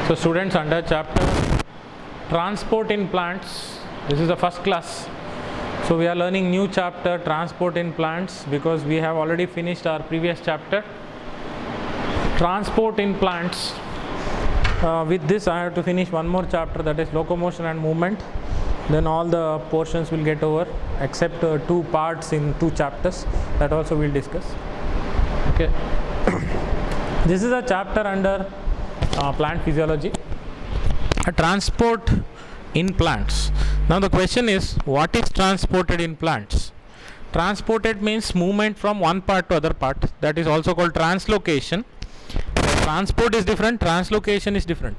So students, under chapter transport in plants, this is the first class. So we are learning new chapter, transport in plants, because we have already finished our previous chapter, transport in plants. With this I have to finish one more chapter, that is locomotion and movement. Then all the portions will get over except two parts in two chapters, that also we'll discuss. Okay. This is a chapter under plant physiology, transport in plants. Now the question is, what is transported in plants? Transported means movement from one part to other part, that is also called translocation. Transport is different, translocation is different.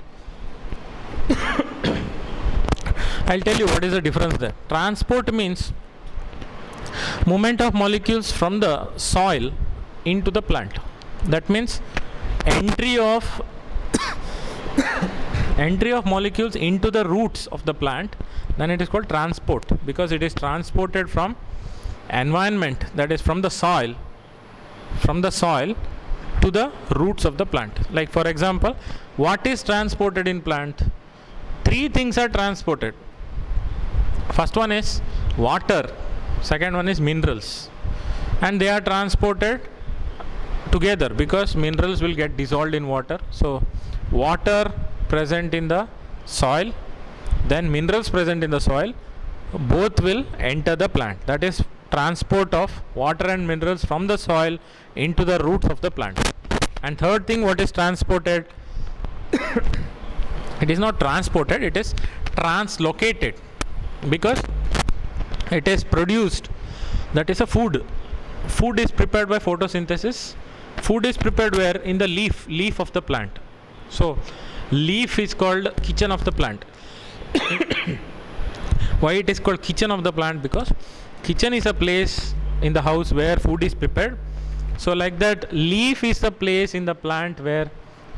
I'll tell you what is the difference there. Transport means movement of molecules from the soil into the plant. That means entry of molecules into the roots of the plant, then it is called transport, because it is transported from environment, that is from the soil to the roots of the plant. Like for example, what is transported in plant? Three things are transported. First one is water, second one is minerals, and they are transported together because minerals will get dissolved in water. So water present in the soil, then minerals present in the soil, both will enter the plant. That is transport of water and minerals from the soil into the roots of the plant. And third thing, what is transported? It is not transported, it is translocated, because it is produced. That is a food. Food is prepared by photosynthesis. Food is prepared where? In the leaf of the plant. So leaf is called kitchen of the plant. Why it is called kitchen of the plant? Because kitchen is a place in the house where food is prepared. So like that, leaf is the place in the plant where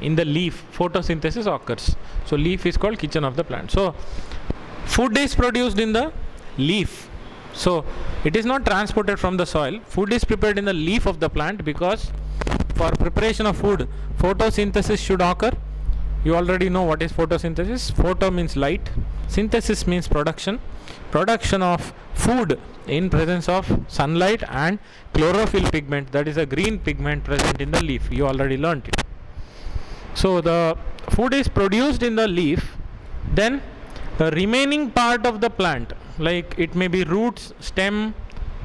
in the leaf photosynthesis occurs. So leaf is called kitchen of the plant. So food is produced in the leaf. So it is not transported from the soil. Food is prepared in the leaf of the plant, because for preparation of food, photosynthesis should occur. You already know what is photosynthesis. Photo means light, synthesis means production of food in presence of sunlight and chlorophyll pigment, that is a green pigment present in the leaf. You already learnt it. So the food is produced in the leaf, then the remaining part of the plant, like it may be roots, stem,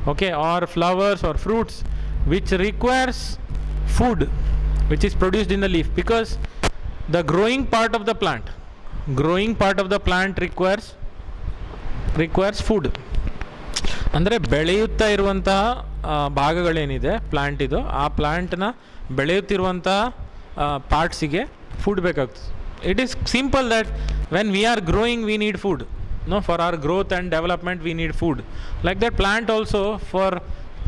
okay, or flowers or fruits, which requires food, which is produced in the leaf, because the growing part of the plant requires food. ಅಂದರೆ ಬೆಳೆಯುತ್ತಾ ಇರುವಂತಹ ಭಾಗಗಳೇನಿದೆ plant, ಇದು ಆ ಪ್ಲಾಂಟ್ನ ಬೆಳೆಯುತ್ತಿರುವಂತಹ ಪಾರ್ಟ್ಸಿಗೆ food ಬೇಕಾಗ್ತದೆ. It is simple that when we are growing we need food. No, for our growth and development we need food. Like that, plant also, for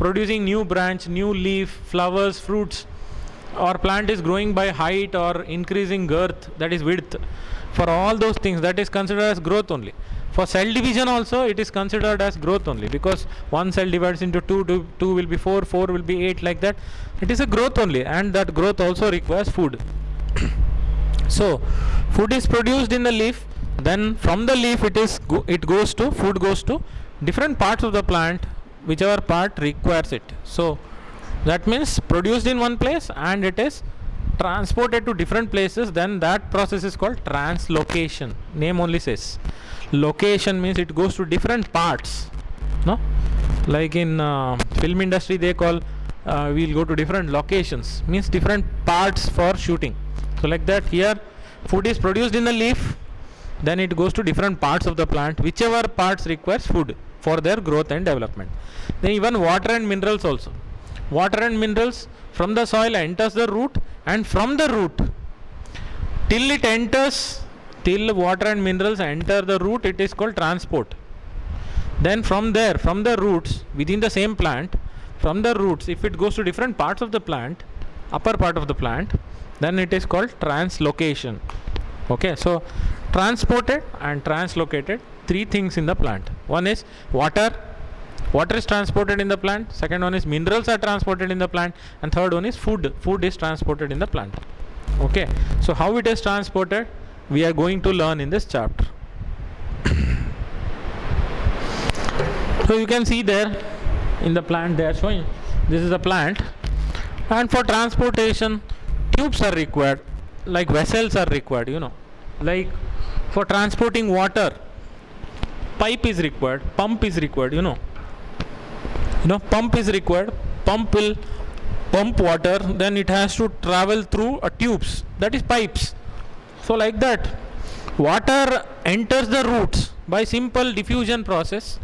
producing new branch, new leaf, flowers, fruits, or plant is growing by height or increasing girth, that is width. For all those things, that is considered as growth only. For cell division also it is considered as growth only, because one cell divides into two will be 4 will be 8, like that. It is a growth only, and that growth also requires food. So food is produced in the leaf, then from the leaf food goes to different parts of the plant, whichever part requires it. So that means produced in one place and it is transported to different places, then that process is called translocation. Name only says. Location means it goes to different parts. No, like in film industry they call we'll go to different locations, means different parts for shooting. So like that, here food is produced in the leaf, then it goes to different parts of the plant, whichever parts requires food for their growth and development. Then even water and minerals also. Water and minerals from the soil enters the root, and from the root till water and minerals enter the root, it is called transport. Then from there, from the roots within the same plant, from the roots, if it goes to different parts of the plant, upper part of the plant, then it is called translocation. Okay, so transported and translocated, three things in the plant. One is water is transported in the plant, second one is minerals are transported in the plant, and third one is food is transported in the plant. Okay, so how it is transported? we are going to learn in this chapter. So you can see there in the plant they are showing, this is a plant, and for transportation tubes are required, like vessels are required, like for transporting water pipe is required, pump is required, pump is required. Pump will pump water, then it has to travel through a tubes, that is pipes. So like that water enters the roots by simple diffusion process,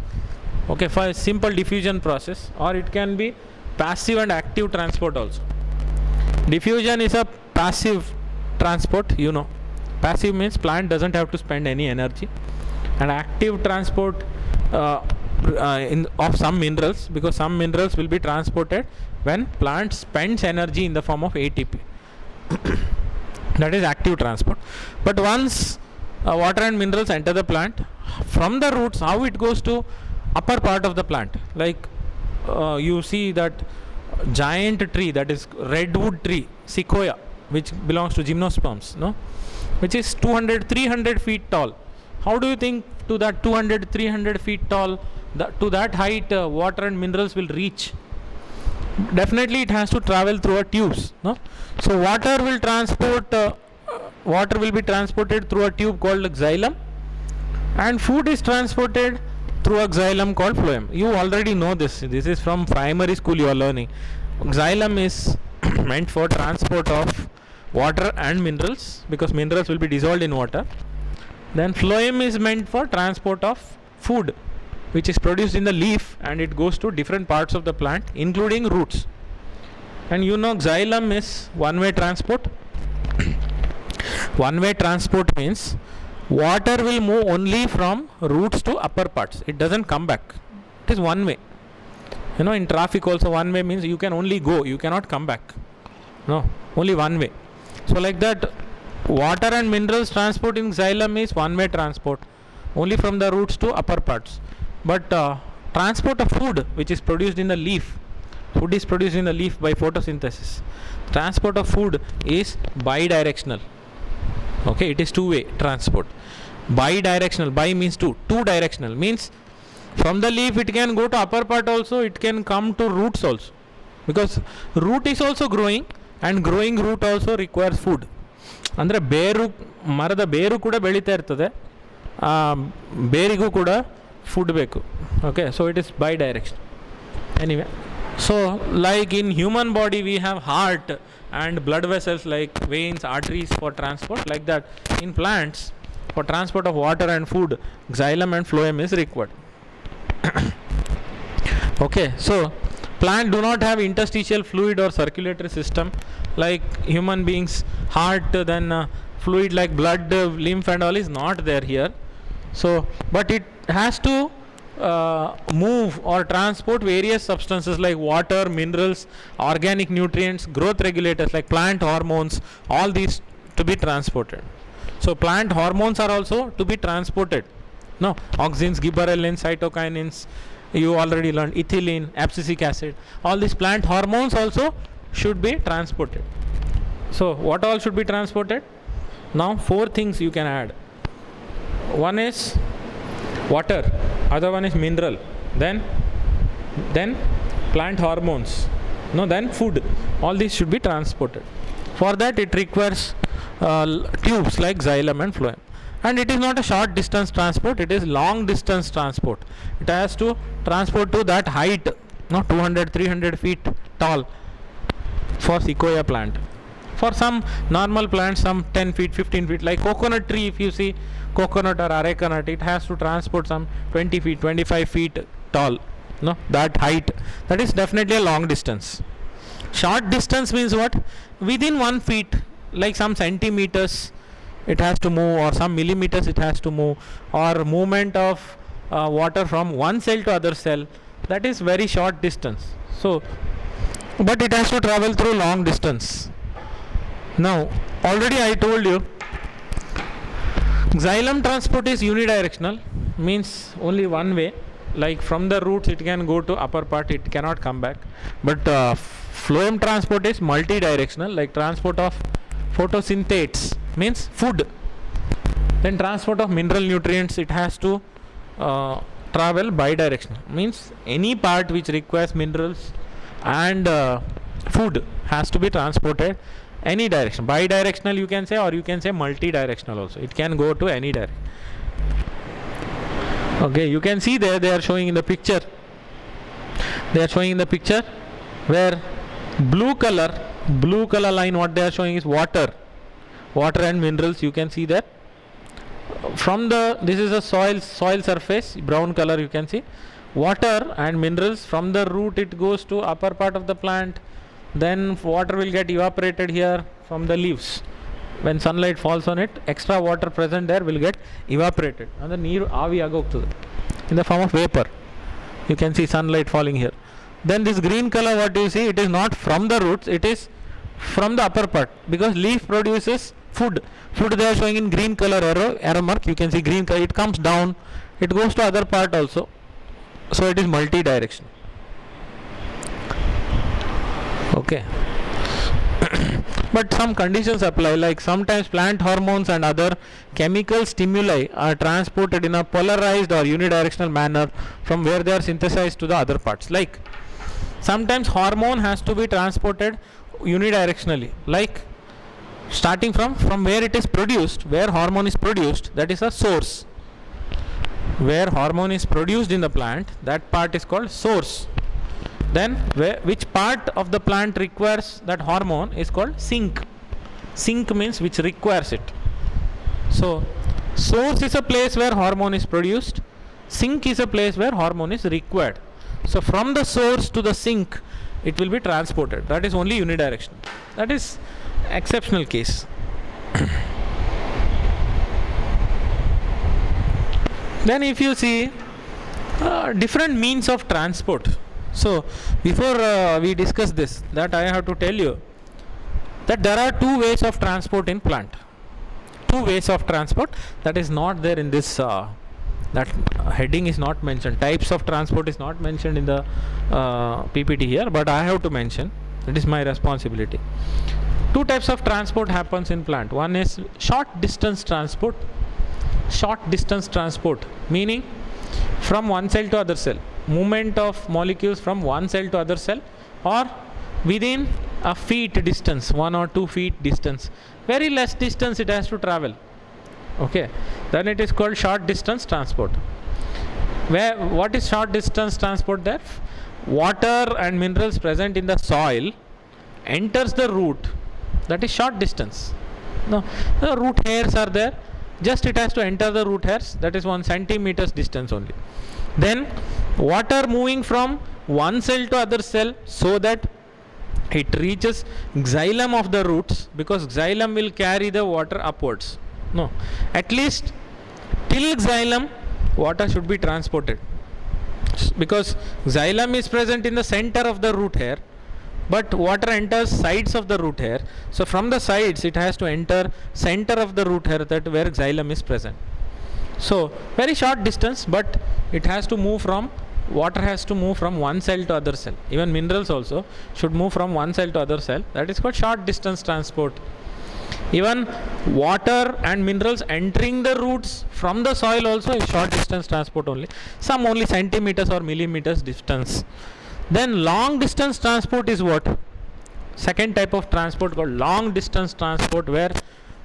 okay, for simple diffusion process, or it can be passive and active transport also. Diffusion is a passive transport, passive means plant doesn't have to spend any energy, and active transport of some minerals, because some minerals will be transported when plant spends energy in the form of ATP. That is active transport. But once water and minerals enter the plant, from the roots, how it goes to upper part of the plant, like you see that giant tree, that is redwood tree, sequoia, which belongs to gymnosperms, which is 200-300 feet tall. How do you think to that 200-300 feet tall, to that height water and minerals will reach? Definitely it has to travel through a tubes, so water will be transported through a tube called xylem, and food is transported through a xylem called phloem. You already know this is from primary school you are learning. Xylem is meant for transport of water and minerals, because minerals will be dissolved in water. Then phloem is meant for transport of food, which is produced in the leaf, and it goes to different parts of the plant including roots. And xylem is one-way transport. One-way transport means water will move only from roots to upper parts, it doesn't come back, it is one way. In traffic also, one way means you can only go, you cannot come back, only one way. So like that, water and minerals transport in xylem is one-way transport, only from the roots to upper parts. But transport of food, which is produced in the leaf, food is produced in the leaf by photosynthesis. Transport of food is bidirectional. Okay, it is two-way transport. Bidirectional, bi means two-directional means from the leaf it can go to upper part also, it can come to roots also, because root is also growing, and growing root also requires food. ಅಂದರೆ ಮರದ ಬೇರು ಕೂಡ ಬೆಳೀತಾ ಇರ್ತದೆ, ಬೇರಿಗೂ ಕೂಡ food ಬೇಕು. Okay, so it is by direction. Anyway, so like in human body we have heart and blood vessels like veins, arteries for transport. Like that in plants, for transport of water and food, xylem and phloem is required. Okay, so plant do not have interstitial fluid or circulatory system like human beings. Heart, then fluid like blood, lymph and all is not there here. So but it has to move or transport various substances like water, minerals, organic nutrients, growth regulators like plant hormones, all these to be transported. So plant hormones are also to be transported. Auxins, gibberellins, cytokinins, you already learned, ethylene, abscisic acid, all these plant hormones also should be transported. So what all should be transported? Now 4 things you can add. One is water, other one is mineral, then plant hormones, then food. All these should be transported. For that it requires tubes like xylem and phloem. And it is not a short distance transport, it is long distance transport. It has to transport to that height, 200-300 feet tall for sequoia plant. For some normal plants, some 10 feet, 15 feet, like coconut tree, if you see coconut or areca nut, it has to transport some 20 feet, 25 feet tall, that height. That is definitely a long distance. Short distance means what? Within 1 feet, like some centimeters it has to move, or some millimeters it has to move, or movement of water from one cell to other cell. That is very short distance. So but it has to travel through long distance. Now already I told you xylem transport is unidirectional, means only one way, like from the roots it can go to upper part, it cannot come back. But phloem transport is multidirectional, like transport of photosynthates, means food. Then transport of mineral nutrients, it has to travel bidirectional. Means any part which requires minerals and food has to be transported any direction. Bidirectional you can say, or you can say multi-directional also. It can go to any direction. Okay, you can see there they are showing in the picture. They are showing in the picture where blue color line, what they are showing is water and minerals. You can see that from the, this is a soil surface, brown color you can see, water and minerals. From the root it goes to upper part of the plant, then water will get evaporated here from the leaves. When sunlight falls on it, extra water present there will get evaporated and the neeru avi agogtadu in the form of vapor. You can see sunlight falling here. Then this green color, what you see, it is not from the roots, it is from the upper part, because leaf produces food they are showing in green color arrow mark. You can see green color, it comes down, it goes to other part also, so it is multi-direction. Okay. But some conditions apply, like sometimes plant hormones and other chemical stimuli are transported in a polarized or unidirectional manner from where they are synthesized to the other parts. Like sometimes hormone has to be transported unidirectionally, like starting from where it is produced, where hormone is produced, that is a source. Where hormone is produced in the plant, that part is called source. Then which part of the plant requires that hormone is called sink. Sink means which requires it. So source is a place where hormone is produced, sink is a place where hormone is required. So from the source to the sink it will be transported. That is only unidirectional. That is exceptional case. Then if you see different means of transport. So before we discuss this, that I have to tell you that there are two ways of transport in plant. Two ways of transport that is not there in this, that heading is not mentioned. Types of transport is not mentioned in the PPT here, but I have to mention. It is my responsibility. Two types of transport happens in plant. One is short distance transport. Short distance transport meaning from one cell to other cell, movement of molecules from one cell to other cell, or within a feet distance, 1 or 2 feet distance, very less distance it has to travel. Okay, then it is called short distance transport. What is short distance transport there? Water and minerals present in the soil enters the root, that is short distance. No, the root hairs are there, just it has to enter the root hairs, that is 1 centimeter distance only. Then water moving from one cell to other cell so that it reaches xylem of the roots, because xylem will carry the water upwards. No, at least till xylem water should be transported, because xylem is present in the center of the root hair, but water enters sides of the root hair. So from the sides it has to enter center of the root hair, that where xylem is present. So very short distance, but it has to move from, water has to move from one cell to other cell. Even minerals also should move from one cell to other cell. That is called short distance transport. Even water and minerals entering the roots from the soil also is short distance transport only. Some only centimeters or millimeters distance. Then long distance transport is what? Second type of transport called long distance transport, where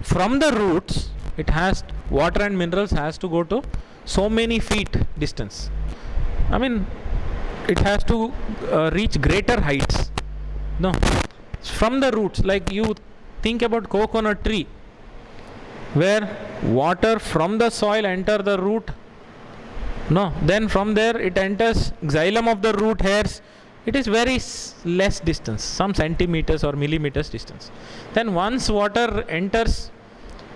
from the roots it has, water and minerals has to go to so many feet distance. I mean, it has to reach greater heights. No, from the roots, like you think about coconut tree, where water from the soil enter the root. No, then from there it enters xylem of the root hairs. It is very less distance, some centimeters or millimeters distance. Then once water enters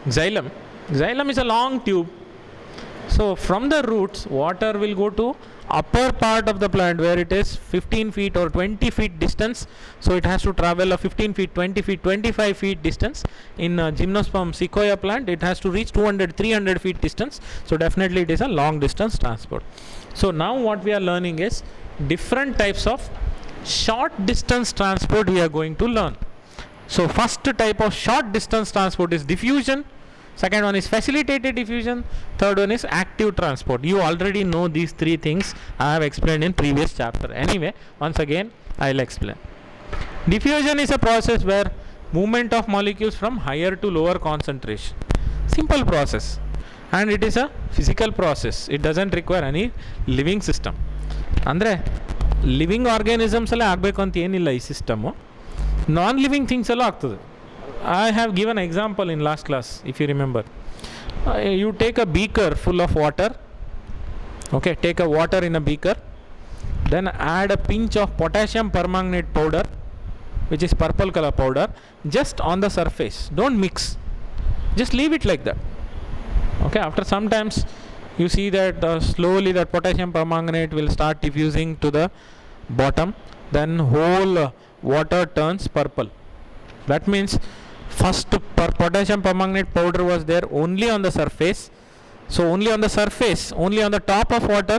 xylem, xylem is a long tube. So from the roots, water will go to upper part of the plant where it is 15 feet or 20 feet distance. So it has to travel a 15 feet, 20 feet, 25 feet distance. In gymnosperm sequoia plant, it has to reach 200, 300 feet distance. So definitely it is a long distance transport. So now what we are learning is different types of short distance transport we are going to learn. So first type of short distance transport is diffusion. Second one is facilitated diffusion. Third one is active transport. You already know these three things. I have explained in previous chapter. Anyway, once again I'll explain. Diffusion is a process where movement of molecules from higher to lower concentration. Simple process, and it is a physical process. It doesn't require any living system. ಅಂದರೆ living organisms ಎಲ್ಲ ಆಗಬೇಕು ಅಂತ ಏನಿಲ್ಲ ಈ system. Non living things ಎಲ್ಲ ಆಗ್ತದೆ. I have given an example in last class, if you remember. You take a beaker full of water. Okay, take a water in a beaker. Then add a pinch of potassium permanganate powder, which is purple color powder, just on the surface. Don't mix. Just leave it like that. Okay, after sometimes you see that slowly that potassium permanganate will start diffusing to the bottom. Then whole water turns purple. That means first potassium permanganate powder was there only on the surface. So only on the surface, only on the top of water,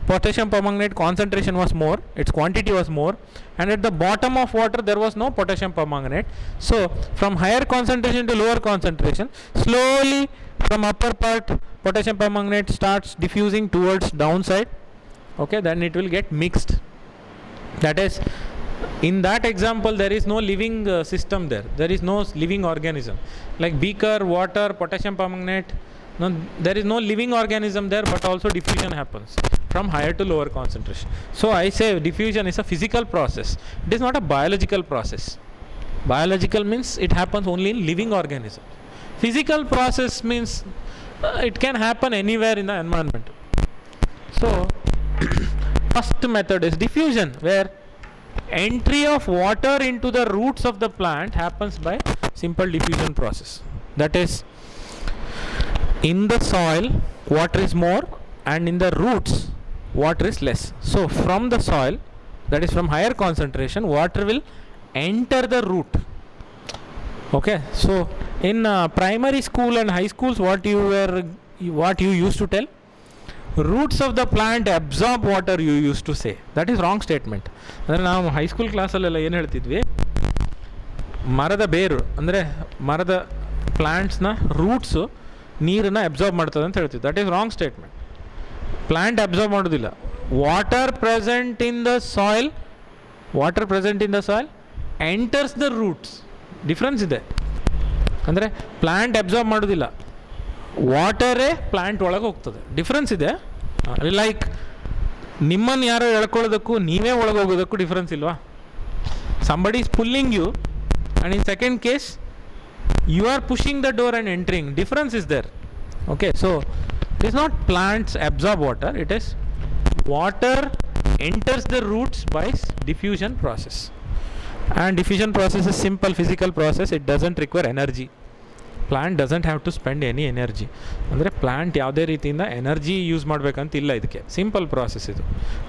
potassium permanganate concentration was more, its quantity was more, and at the bottom of water there was no potassium permanganate. So from higher concentration to lower concentration, slowly from upper part potassium permanganate starts diffusing towards downside. Okay, then it will get mixed. That is, in that example there is no living system there. There is no living organism like beaker, water, potassium permanganate. No, there is no living organism there, but also diffusion happens from higher to lower concentration. So I say diffusion is a physical process. It is not a biological process. Biological means it happens only in living organisms. Physical process means it can happen anywhere in the environment. So first method is diffusion, where entry of water into the roots of the plant happens by simple diffusion process. That is, in the soil water is more, and in the roots water is less. So from the soil, that is from higher concentration, water will enter the root. Okay, so in primary school and high schools, what you used to tell, roots of the plant absorb water, you used to say. That is wrong statement. ಅಂದರೆ ನಾವು high school ಕ್ಲಾಸಲ್ಲೆಲ್ಲ ಏನು ಹೇಳ್ತಿದ್ವಿ, ಮರದ ಬೇರು ಅಂದರೆ ಮರದ ಪ್ಲ್ಯಾಂಟ್ಸ್ನ roots ನೀರನ್ನು absorb ಮಾಡ್ತದೆ ಅಂತ ಹೇಳ್ತಿದ್ವಿ. That is wrong statement. Plant absorb ಮಾಡೋದಿಲ್ಲ. Water present in the soil enters the roots. Difference ಇದೆ. ಅಂದರೆ ಪ್ಲ್ಯಾಂಟ್ ಅಬ್ಸಾರ್ಬ್ ಮಾಡೋದಿಲ್ಲ, ವಾಟರೇ ಪ್ಲ್ಯಾಂಟ್ ಒಳಗೆ ಹೋಗ್ತದೆ. ಡಿಫ್ರೆನ್ಸ್ ಇದೆ. ಲೈಕ್ ನಿಮ್ಮನ್ನು ಯಾರೋ ಎಳ್ಕೊಳ್ಳೋದಕ್ಕೂ ನೀವೇ ಒಳಗೆ ಹೋಗೋದಕ್ಕೂ ಡಿಫ್ರೆನ್ಸ್ ಇಲ್ವಾ? Somebody is pulling you, and in second case you are pushing the door and entering. Difference is there. Okay, so it is not plants absorb water, it is water enters the roots by diffusion process. And diffusion process is simple physical process. It doesn't require energy. Plant doesn't have to spend any energy. ಅಂದರೆ plant ಯಾವುದೇ ರೀತಿಯಿಂದ energy use ಮಾಡಬೇಕಂತ ಇಲ್ಲ ಇದಕ್ಕೆ. Simple process ಇದು.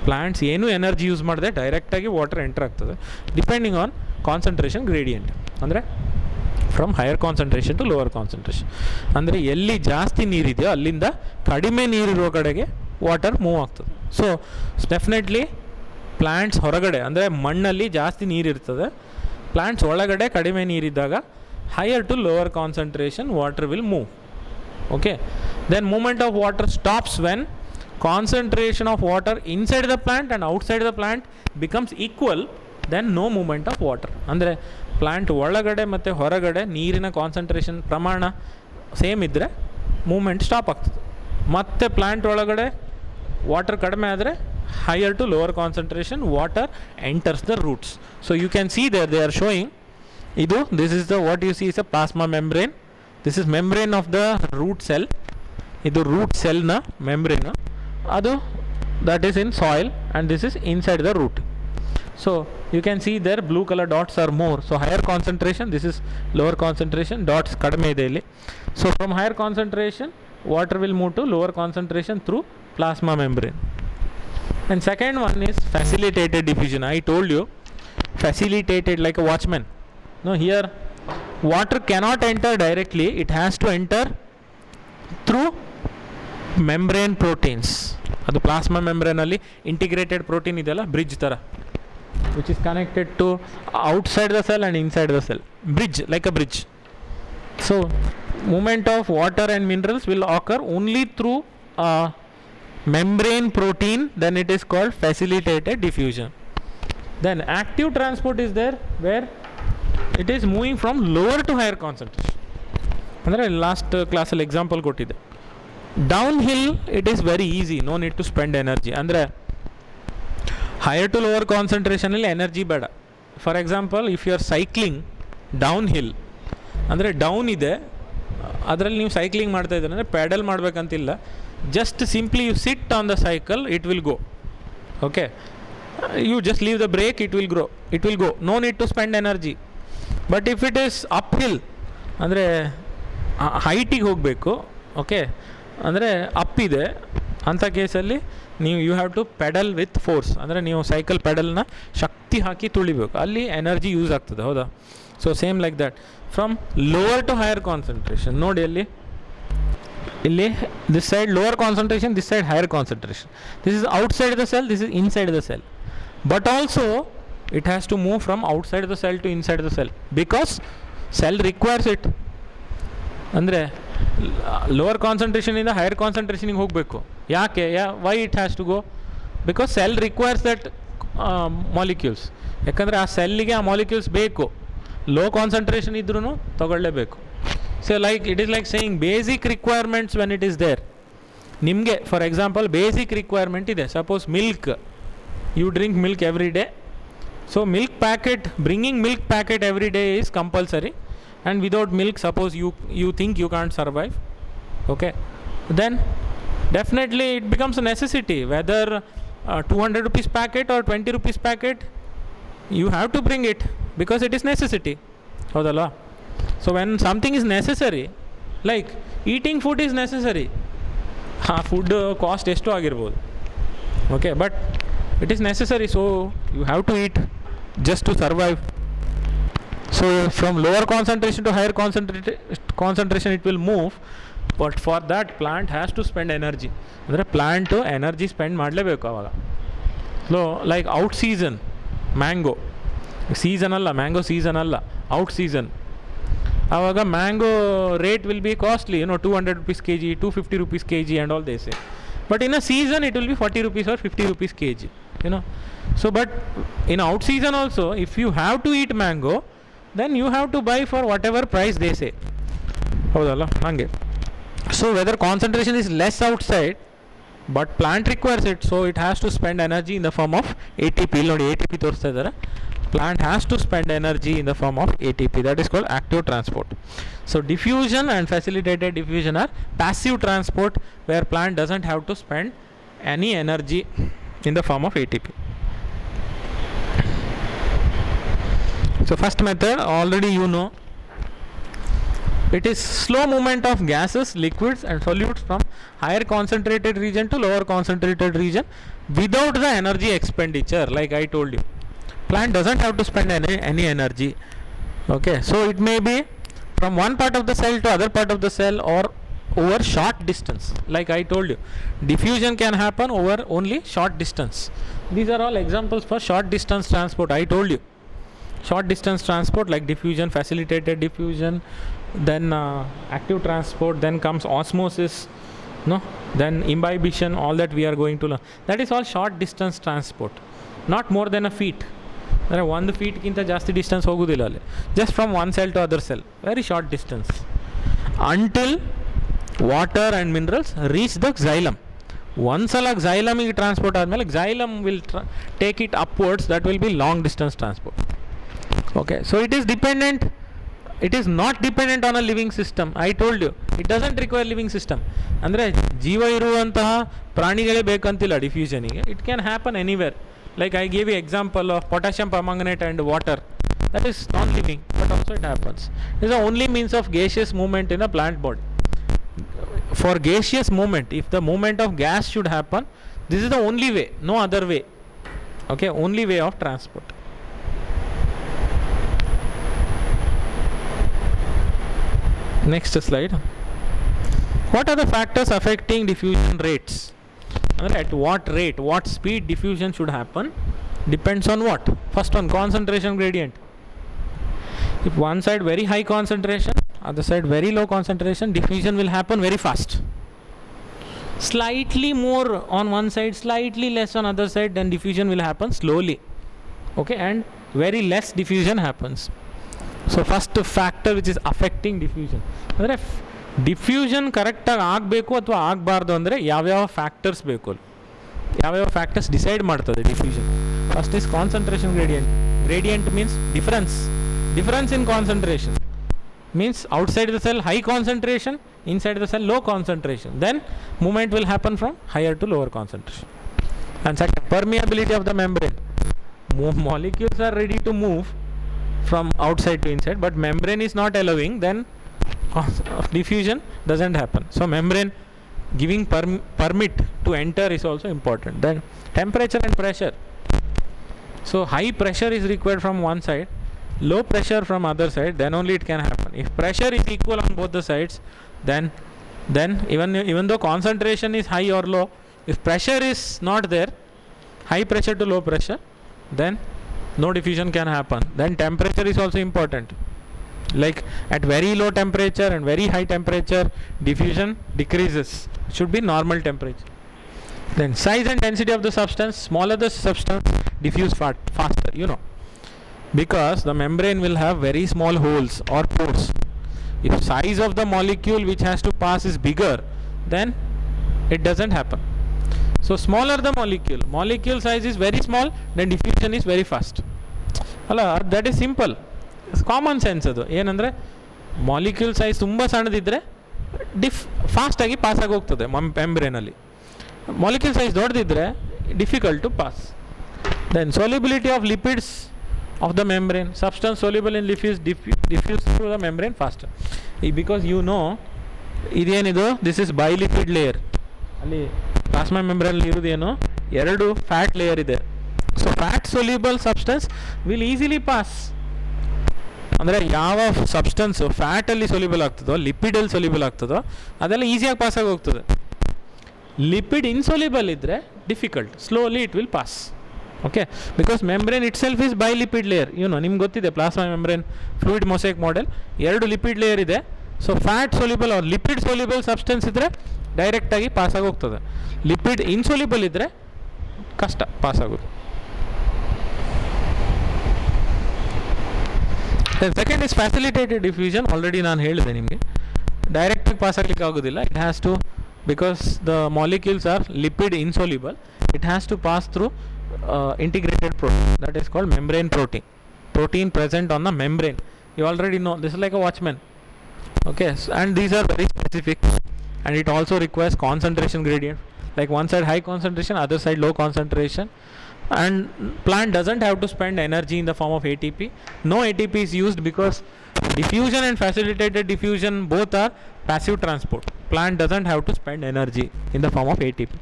Plants ಏನೂ energy use ಮಾಡದೆ ಡೈರೆಕ್ಟಾಗಿ ವಾಟರ್ ಎಂಟರ್ ಆಗ್ತದೆ, ಡಿಪೆಂಡಿಂಗ್ ಆನ್ ಕಾನ್ಸಂಟ್ರೇಷನ್ ಗ್ರೇಡಿಯಂಟ್. ಅಂದರೆ from higher concentration to lower concentration. ಅಂದರೆ ಎಲ್ಲಿ ಜಾಸ್ತಿ ನೀರಿದೆಯೋ ಅಲ್ಲಿಂದ ಕಡಿಮೆ ನೀರಿರೋ ಕಡೆಗೆ ವಾಟರ್ ಮೂವ್ ಆಗ್ತದೆ. ಸೊ ಡೆಫಿನೆಟ್ಲಿ ಪ್ಲ್ಯಾಂಟ್ಸ್ ಹೊರಗಡೆ ಅಂದರೆ ಮಣ್ಣಲ್ಲಿ ಜಾಸ್ತಿ ನೀರಿರ್ತದೆ, ಪ್ಲ್ಯಾಂಟ್ಸ್ ಒಳಗಡೆ ಕಡಿಮೆ ನೀರಿದ್ದಾಗ higher to lower concentration water will move. Okay, then movement of water stops when concentration of water inside the plant and outside the plant becomes equal. Then no movement of water. ಅಂದರೆ plant ಒಳಗಡೆ ಮತ್ತು ಹೊರಗಡೆ ನೀರಿನ concentration ಪ್ರಮಾಣ same ಇದ್ದರೆ moment stop ಆಗ್ತದೆ. ಮತ್ತು plant ಒಳಗಡೆ ವಾಟರ್ ಕಡಿಮೆ ಆದರೆ higher to lower concentration water enters the roots. So you can see there they are showing this is the what you see is a plasma membrane. This is membrane of the root cell. Idu root cell na membrane adu that is in soil, and this is inside the root. So you can see there blue color dots are more. So higher concentration, this is lower concentration, dots kadme ide illi. So from higher concentration water will move to lower concentration through plasma membrane. And second one is facilitated diffusion. I told you, facilitated like a watchman. No, here water cannot enter directly, it has to enter through membrane proteins. ಅದು plasma ಮೆಂಬ್ರೇನಲ್ಲಿ integrated protein ಇದೆಯಲ್ಲ, bridge ಥರ, which is connected to outside the cell and inside the cell. Bridge, like a bridge. So movement of water and minerals will occur only through a membrane protein, then it is called facilitated diffusion. Then active transport is there, where it is moving from lower to higher concentration. ಅಂದರೆ last ಕ್ಲಾಸಲ್ಲಿ example ಕೊಟ್ಟಿದ್ದೆ. Down hill it is very easy, no need to spend energy. ಅಂದರೆ higher to lower ಕಾನ್ಸಂಟ್ರೇಷನಲ್ಲಿ energy ಬೇಡ. For example, if you are cycling down hill, ಅಂದರೆ down ಇದೆ, ಅದರಲ್ಲಿ ನೀವು ಸೈಕ್ಲಿಂಗ್ ಮಾಡ್ತಾ ಇದ್ದೀರ ಅಂದರೆ ಪ್ಯಾಡಲ್ ಮಾಡಬೇಕಂತಿಲ್ಲ, just simply you sit on the cycle, it will go. Okay, you just leave the brake, it will go, no need to spend energy. But if it is up hill, ಅಂದರೆ ಹೈಟಿಗೆ ಹೋಗಬೇಕು, okay, ಅಂದರೆ ಅಪ್ಪಿದೆ, ಅಂಥ ಕೇಸಲ್ಲಿ ನೀವು you have to pedal with force, ಅಂದರೆ ನೀವು ಸೈಕಲ್ ಪೆಡಲ್ನ ಶಕ್ತಿ ಹಾಕಿ ತುಳಿಬೇಕು, ಅಲ್ಲಿ ಎನರ್ಜಿ ಯೂಸ್ ಆಗ್ತದೆ, ಹೌದಾ? So same like that from lower to higher concentration. ನೋಡಿ ಇಲ್ಲಿ this side lower concentration, this side higher concentration. This is outside the cell, this is inside the cell. But also it has to move from outside the cell to inside the cell because cell requires it. ಅಂದರೆ lower ಕಾನ್ಸಂಟ್ರೇಷನಿಂದ higher ಕಾನ್ಸಂಟ್ರೇಷನಿಗೆ ಹೋಗಬೇಕು. ಯಾಕೆ? Why it has to go? Because cell requires that molecules. ಯಾಕಂದರೆ ಆ ಸೆಲ್ಲಿಗೆ ಆ molecules ಬೇಕು, ಲೋ ಕಾನ್ಸಂಟ್ರೇಷನ್ ಇದ್ರೂ ತೊಗೊಳ್ಳೇಬೇಕು. So like it is like saying basic requirements when it is there. ನಿಮಗೆ ಫಾರ್ ಎಕ್ಸಾಂಪಲ್ ಬೇಸಿಕ್ ರಿಕ್ವೈರ್ಮೆಂಟ್ ಇದೆ, suppose milk, you drink milk every day. So milk packet, bringing milk packet every day is compulsory, and without milk suppose you think you can't survive, okay, then definitely it becomes a necessity, whether 200 rupees packet or 20 rupees packet, you have to bring it because it is necessity. Hodala. So when something is necessary, like eating food is necessary, food cost esto agirbodu, okay, but it is necessary, so you have to eat just to survive. So from lower concentration to higher concentration it will move, but for that plant has to spend energy. ಅಂದರೆ plant energy spend ಮಾಡಲೇಬೇಕು ಅವಾಗ. So like out season mango season ಅಲ್ಲ, mango season ಅಲ್ಲ, out season, ಆವಾಗ mango rate will be costly, 200 rupees kg, 250 rupees kg and all they say. But in a season it will be 40 rupees or 50 rupees kg, So but in out season also, if you have to eat mango, then you have to buy for whatever price they say. Hodala hange. So whether concentration is less outside, but plant requires it, so it has to spend energy in the form of ATP. Nodi ATP ತೋರಿಸ್ತಾ ಇದ್ದಾರೆ. Plant has to spend energy in the form of ATP. That is called active transport. So diffusion and facilitated diffusion are passive transport, where plant doesn't have to spend any energy in the form of ATP. So first method already you know, it is slow movement of gases, liquids and solutes from higher concentrated region to lower concentrated region without the energy expenditure. Like I told you, plant doesn't have to spend any energy, okay. So it may be from one part of the cell to other part of the cell or over short distance. Like I told you, diffusion can happen over only short distance. These are all examples for short distance transport. I told you, short distance transport like diffusion, facilitated diffusion, then active transport, then comes osmosis, then imbibition, all that we are going to learn. That is all short distance transport, not more than a feet. ಅಂದರೆ 1 feetಗಿಂತ ಜಾಸ್ತಿ distance ಹೋಗೋದಿಲ್ಲ ಅಲ್ಲಿ, just from one cell to other cell, very short distance, until water and minerals reach the xylem. ಒಂದ್ಸಲ xylemiಗೆ transport ಆದಮೇಲೆ xylem will take it upwards, that will be long distance transport. Okay, so it is dependent, it is not dependent on a living system. I told you, it doesn't require living system. ಅಂದರೆ ಜೀವ ಇರುವಂತಹ ಪ್ರಾಣಿಗಳೇ ಬೇಕಂತಿಲ್ಲ ಡಿಫ್ಯೂಷನಿಗೆ, it can happen anywhere. Like I gave you example of potassium permanganate and water, that is non-living, but also it happens. It is the only means of gaseous movement in a plant body. For gaseous movement, if the movement of gas should happen, this is the only way, no other way, okay, only way of transport. Next slide. What are the factors affecting diffusion rates? At what rate, what speed diffusion should happen depends on what? First one, concentration gradient. If one side very high concentration, other side very low concentration, diffusion will happen very fast. Slightly more on one side, slightly less on other side, then diffusion will happen slowly. Okay, and very less diffusion happens. So first factor which is affecting diffusion. ಅಂದರೆ diffusion ಕರೆಕ್ಟಾಗಿ ಆಗಬೇಕು ಅಥವಾ ಆಗಬಾರ್ದು ಅಂದರೆ ಯಾವ್ಯಾವ factors ಬೇಕು, ಯಾವ್ಯಾವ factors decide ಮಾಡ್ತದೆ diffusion. First is concentration gradient. Gradient means difference in concentration. Means outside the cell high concentration, inside the cell low concentration, then movement will happen from higher to lower concentration. And second, permeability of the membrane. Molecules are ready to move from outside to inside, but membrane is not allowing, then diffusion doesn't happen. So membrane giving permit to enter is also important. Then temperature and pressure. So high pressure is required from one side, low pressure from other side, then only it can happen. If pressure is equal on both the sides, then even though concentration is high or low, if pressure is not there, high pressure to low pressure, then no diffusion can happen. Then temperature is also important. Like at very low temperature and very high temperature, diffusion decreases. It should be normal temperature. Then size and density of the substance. Smaller the substance, diffuse faster, you know, because the membrane will have very small holes or pores. If size of the molecule which has to pass is bigger, then it doesn't happen. So smaller the molecule size is very small, then diffusion is very fast. ಅಲ್ಲ, that is simple, common sense ಅದು. ಏನಂದರೆ molecule size ತುಂಬ ಸಣ್ಣದಿದ್ದರೆ ಫಾಸ್ಟಾಗಿ ಪಾಸಾಗಿ ಹೋಗ್ತದೆ ಮೆಂಬ್ರೇನಲ್ಲಿ. Molecule size ದೊಡ್ಡದಿದ್ದರೆ difficult to pass. Then solubility of lipids of the membrane. Substance soluble in diffuse through the membrane faster. Because you know ಇದೇನಿದು, ದಿಸ್ ಇಸ್ ಬೈಲಿಪಿಡ್ ಲೇಯರ್. ಅಲ್ಲಿ ಪ್ಲಾಸ್ಮಾ ಮೆಂಬ್ರೇನಲ್ಲಿ ಇರೋದೇನು, ಎರಡು ಫ್ಯಾಟ್ ಲೇಯರ್ ಇದೆ. So fat soluble substance will easily pass. ಅಂದರೆ ಯಾವ substance ಫ್ಯಾಟಲ್ಲಿ soluble ಆಗ್ತದೋ, ಲಿಪಿಡಲ್ಲಿ ಸೊಲ್ಯೂಬಲ್ ಆಗ್ತದೋ, ಅದೆಲ್ಲ ಈಸಿಯಾಗಿ ಪಾಸಾಗಿ ಹೋಗ್ತದೆ. ಲಿಪಿಡ್ ಇನ್ಸೊಲ್ಯೂಬಲ್ ಇದ್ದರೆ difficult, slowly it will pass. Okay, because membrane itself is by lipid layer. ನಿಮ್ಗೆ ಗೊತ್ತಿದೆ plasma membrane fluid mosaic model, ಎರಡು ಲಿಪಿಡ್ ಲೇಯರ್ ಇದೆ. So fat soluble or lipid soluble substance ಇದ್ದರೆ ಡೈರೆಕ್ಟಾಗಿ ಪಾಸಾಗಿ ಹೋಗ್ತದೆ. ಲಿಪಿಡ್ ಇನ್ಸೊಲ್ಯೂಬಲ್ ಇದ್ದರೆ ಕಷ್ಟ ಪಾಸಾಗೋದು. Second is facilitated diffusion. Already ನಾನು ಹೇಳಿದೆ ನಿಮಗೆ, ಡೈರೆಕ್ಟಾಗಿ ಪಾಸ್ ಆಗಲಿಕ್ಕೆ ಆಗೋದಿಲ್ಲ. It has to, because the molecules are lipid insoluble, it has to pass through integrated protein, that is called membrane protein present on the membrane. You already know this is like a watchman. Okay, and these are very specific, and it also requires concentration gradient, like one side high concentration, other side low concentration. And plant doesn't have to spend energy in the form of ATP. No ATP is used because diffusion and facilitated diffusion both are passive transport. Plant doesn't have to spend energy in the form of ATP.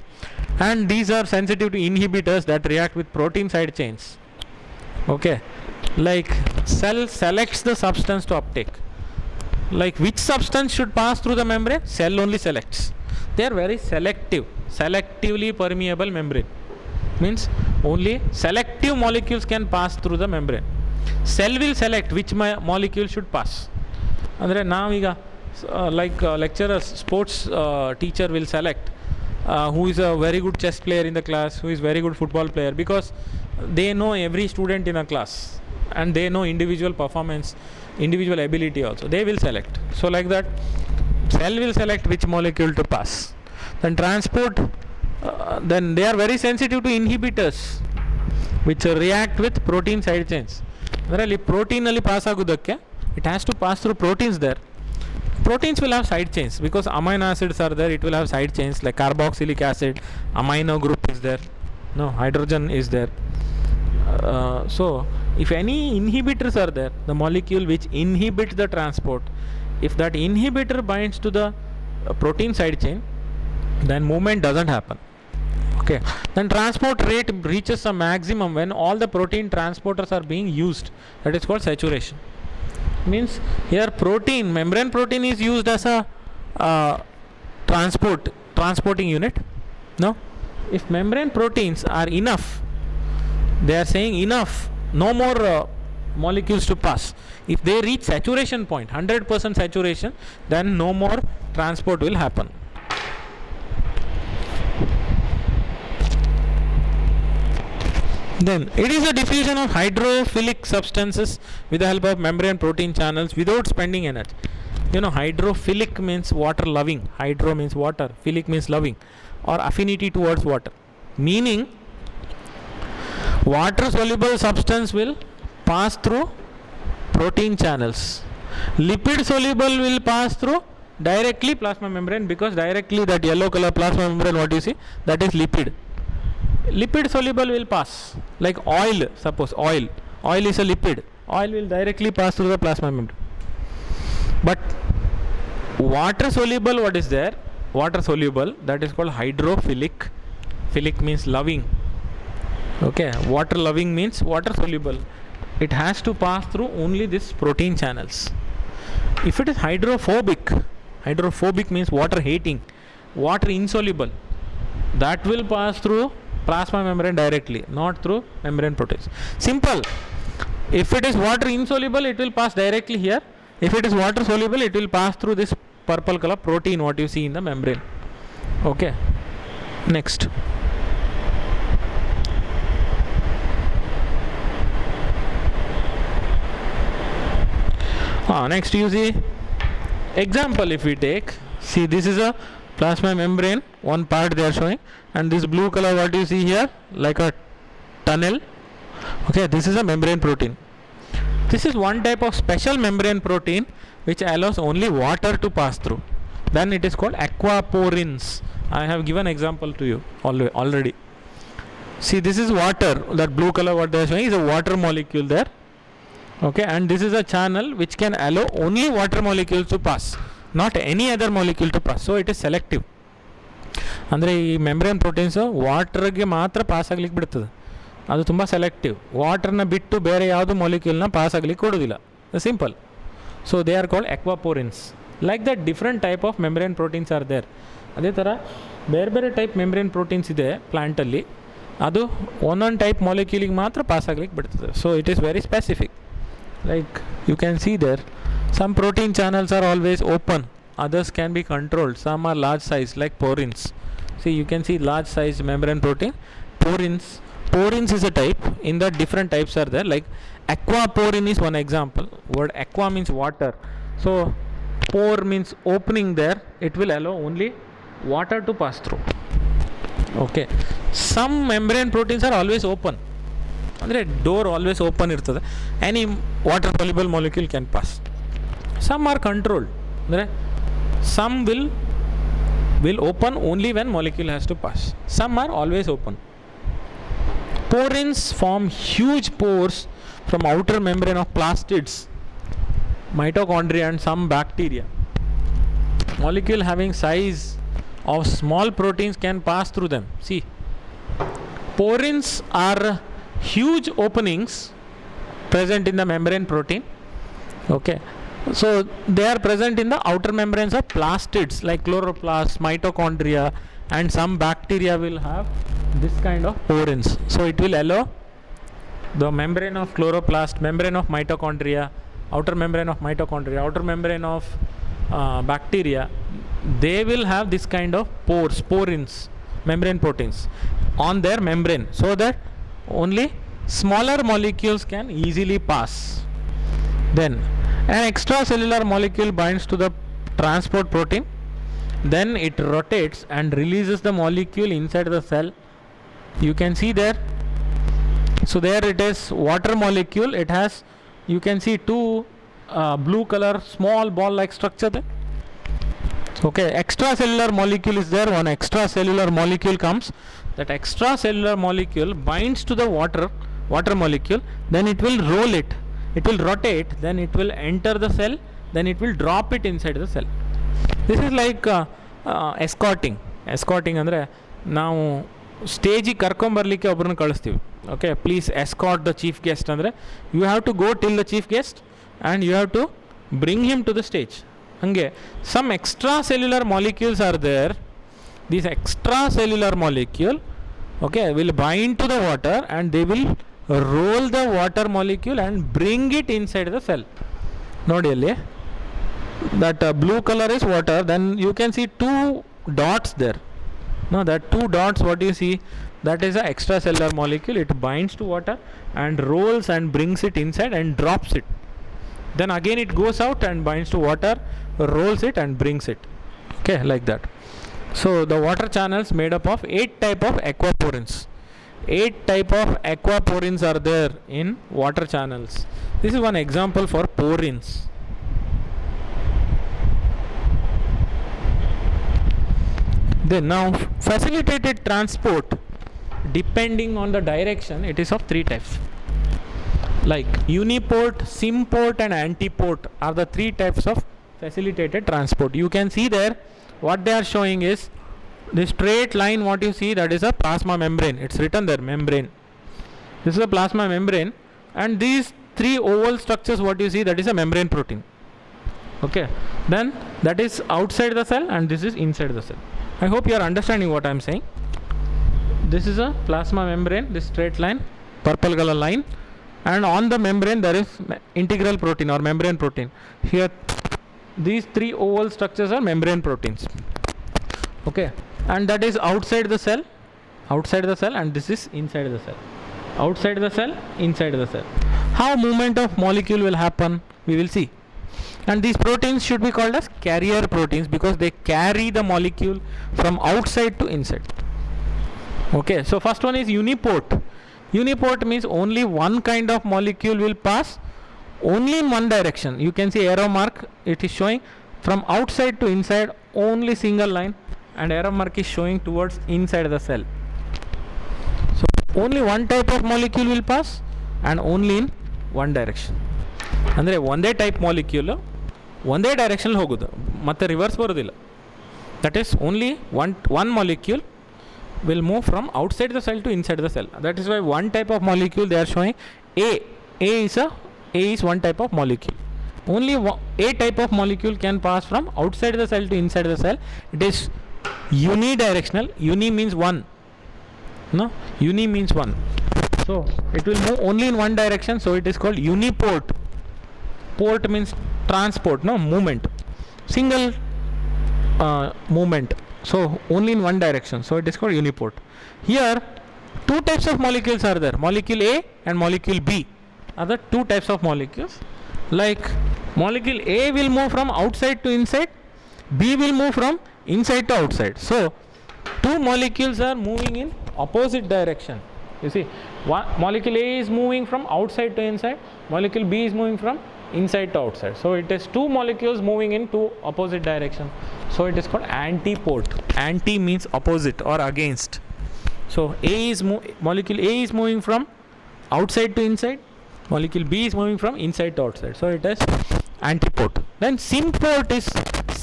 And these are sensitive to inhibitors that react with protein side chains. Okay, like cell selects the substance to uptake. Like which substance should pass through the membrane? Cell only selects. They are very selective, selectively permeable membrane. Means only selective molecules can pass through the membrane. Cell will select which molecule should pass. ಅಂದರೆ ನಾವೀಗ like lecturers, sports teacher will select who is a very good chess player in the class, who is very good football player, because they know every student in a class and they know individual performance, individual ability also. They will select. So like that, cell will select which molecule to pass. Then transport, then they are very sensitive to inhibitors which react with protein side chains. ಅದರಲ್ಲಿ ಪ್ರೋಟೀನಲ್ಲಿ pass ಆಗೋದಕ್ಕೆ it has to pass through proteins there. Proteins will have side chains because amino acids are there. It will have side chains like carboxylic acid, amino group is there, no hydrogen is there. So if any inhibitors are there, the molecule which inhibits the transport, if that inhibitor binds to the protein side chain, then movement doesn't happen. Okay, then transport rate reaches a maximum when all the protein transporters are being used. That is called saturation. Means here protein, membrane protein is used as a transporting unit. No, if membrane proteins are enough, they are saying enough, no more molecules to pass. If they reach saturation point, 100% saturation, then no more transport will happen. Then it is a diffusion of hydrophilic substances with the help of membrane protein channels without spending energy. You know, hydrophilic means water loving. Hydro means water, philic means loving or affinity towards water. Meaning, water soluble substance will pass through protein channels. Lipid soluble will pass through directly plasma membrane, because directly that yellow color plasma membrane, what you see, that is lipid. Lipid soluble will pass, like oil. Suppose oil is a lipid. Oil will directly pass through the plasma membrane. But water soluble, what is there? Water soluble, that is called hydrophilic. Philic means loving. Okay, water loving means water soluble. It has to pass through only this protein channels. If it is hydrophobic means water hating, water insoluble, that will pass through plasma membrane directly, not through membrane proteins. Simple. If it is water insoluble, it will pass directly here. If it is water soluble, it will pass through this purple color protein, what you see in the membrane. Okay. Next. Next you see example. If we take, see, this is a plasma membrane, one part they are showing, and this blue color, what you see here, like a tunnel. Okay, this is a membrane protein. This is one type of special membrane protein which allows only water to pass through. Then it is called aquaporins. I have given example to you already. See, this is water. That blue color what they are showing is a water molecule there. Okay, and this is a channel which can allow only water molecules to pass, not any other molecule to pass. So it is selective. ಅಂದರೆ ಈ membrane proteins ವಾಟರ್ಗೆ ಮಾತ್ರ pass ಆಗ್ಲಿಕ್ಕೆ ಬಿಡ್ತದೆ. ಅದು ತುಂಬ selective. ವಾಟರ್ನ ಬಿಟ್ಟು ಬೇರೆ ಯಾವುದು ಮಾಲಿಕ್ಯೂಲ್ನ ಪಾಸ್ ಆಗ್ಲಿಕ್ಕೆ ಕೊಡೋದಿಲ್ಲ. Simple. So they are called aquaporins. Like that different type of membrane proteins are there. ಅದೇ ಥರ ಬೇರೆ ಬೇರೆ ಟೈಪ್ ಮೆಂಬ್ರೇನ್ ಪ್ರೋಟೀನ್ಸ್ ಇದೆ ಪ್ಲ್ಯಾಂಟಲ್ಲಿ. ಅದು ಒಂದೊಂದು ಟೈಪ್ ಮಾಲಿಕ್ಯೂಲಿಗೆ ಮಾತ್ರ ಪಾಸ್ ಆಗ್ಲಿಕ್ಕೆ ಬಿಡ್ತದೆ. So it is very specific. Like you can see there, some protein channels are always open, others can be controlled, some are large size like porins. See, you can see large size membrane protein. Porins is a type. In that different types are there, like aquaporin is one example. Word aqua means water, so pore means opening there. It will allow only water to pass through. Okay, some membrane proteins are always open. ಅಂದರೆ door always open ಇರ್ತದೆ, any water soluble molecule can pass. Some are controlled, ಅಂದರೆ some will open only when molecule has to pass. Some are always open. Porins form huge pores from outer membrane of plastids, mitochondria and some bacteria. Molecule having size of small proteins can pass through them. See, porins are huge openings present in the membrane protein. Okay, so they are present in the outer membranes of plastids like chloroplasts, mitochondria, and some bacteria will have this kind of porins. So it will allow the membrane of chloroplast, membrane of mitochondria, outer membrane of mitochondria, outer membrane of bacteria, they will have this kind of pores, porins, membrane proteins on their membrane, so that only smaller molecules can easily pass. Then an extracellular molecule binds to the transport protein, then it rotates and releases the molecule inside the cell. You can see there. So there it is, water molecule. It has, you can see two blue color small ball like structure there. Okay, extracellular molecule is there. One extracellular molecule comes. That extracellular molecule binds to the water molecule, then it will roll it, it will rotate, then it will enter the cell, then it will drop it inside the cell. This is like escorting ಅಂದರೆ ನಾವು ಸ್ಟೇಜಿಗೆ ಕರ್ಕೊಂಬರ್ಲಿಕ್ಕೆ ಒಬ್ಬರನ್ನ ಕಳಿಸ್ತೀವಿ. Okay, please escort the chief guest ಅಂದರೆ you have to go till the chief guest and you have to bring him to the stage. ಹಾಗೆ some extracellular molecules are there. This extracellular molecule, okay, will bind to the water and they will roll the water molecule and bring it inside the cell. ನೋಡಿ ಅಲ್ಲಿ that blue color is water, then you can see two dots there. No, that two dots, what you see, that is a extracellular molecule. It binds to water and rolls and brings it inside and drops it. Then again it goes out and binds to water, rolls it and brings it. Okay, like that. So the water channels made up of 8 type of aquaporins. 8 type of aquaporins are there in water channels. This is one example for porins. Then now facilitated transport, depending on the direction, it is of 3 types. Like uniport, symport and antiport are the 3 types of facilitated transport. You can see there what they are showing is the straight line, what you see, that is a plasma membrane. It's written there, membrane. This is a plasma membrane, and these 3 oval structures, what you see, that is a membrane protein. Okay, then that is outside the cell and this is inside the cell. I hope you are understanding what I am saying. This is a plasma membrane, this straight line, purple color line, and on the membrane there is integral protein or membrane protein. Here these 3 oval structures are membrane proteins. Okay, and that is outside the cell, and this is inside the cell. Outside the cell, inside the cell. How movement of molecule will happen, we will see. And these proteins should be called as carrier proteins because they carry the molecule from outside to inside. Okay, so first one is uniport. Uniport means only one kind of molecule will pass only in one direction. You can see arrow mark, it is showing from outside to inside, only single line, and arrow mark is showing towards inside the cell. So only one type of molecule will pass and only in one direction. ಅಂದರೆ ಒಂದೇ type molecule ಒಂದೇ ಡೈರೆಕ್ಷನಲ್ಲಿ ಹೋಗೋದು, ಮತ್ತು reverse ಬರೋದಿಲ್ಲ. That is only one molecule will move from outside the cell to inside the cell. That is why one type of molecule they are showing A is one type of molecule. Only A type of molecule can pass from outside the cell to inside the cell. It is unidirectional. Uni means one. No, uni means one. So it will move only in one direction. So it is called uniport. Port means transport, no, movement, single movement. So only in one direction. So it is called uniport. Here 2 types of molecules are there. Molecule A and molecule B are the 2 types of molecules. Like molecule A will move from outside to inside, B will move from inside to outside. So 2 molecules are moving in opposite direction. You see, molecule A is moving from outside to inside, molecule B is moving from inside to outside. So it is 2 molecules moving in 2 opposite direction. So it is called antiport. Anti means opposite or against. So molecule A is moving from outside to inside, molecule B is moving from inside to outside. So it is antiport. Then symport is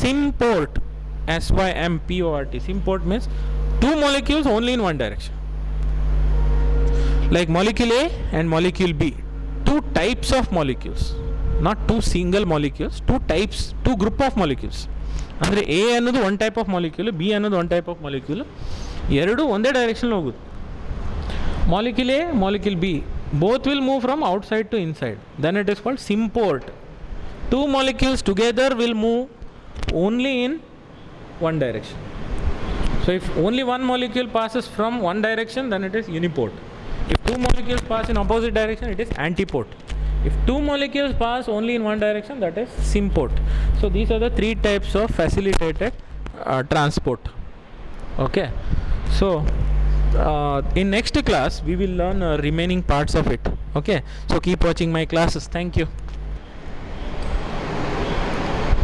symport, symport. Symport means 2 molecules only in one direction. Like molecule A and molecule B, 2 types of molecules, not 2 single molecules, 2 types, 2 group of molecules. ಅಂದರೆ A ಅನ್ನೋದು one type of molecule, B ಅನ್ನೋದು one type of molecule, ಎರಡೂ ಒಂದೇ direction ಹೋಗುತ್ತೆ. Molecule A, molecule B, both will move from outside to inside, then it is called symport. 2 molecules together will move only in one direction. So if only one molecule passes from one direction, then it is uniport. If 2 molecules pass in opposite direction, it is antiport. If 2 molecules pass only in one direction, that is symport. So these are the 3 types of facilitated transport. Okay, so in next class we will learn remaining parts of it. Okay, so keep watching my classes. Thank you.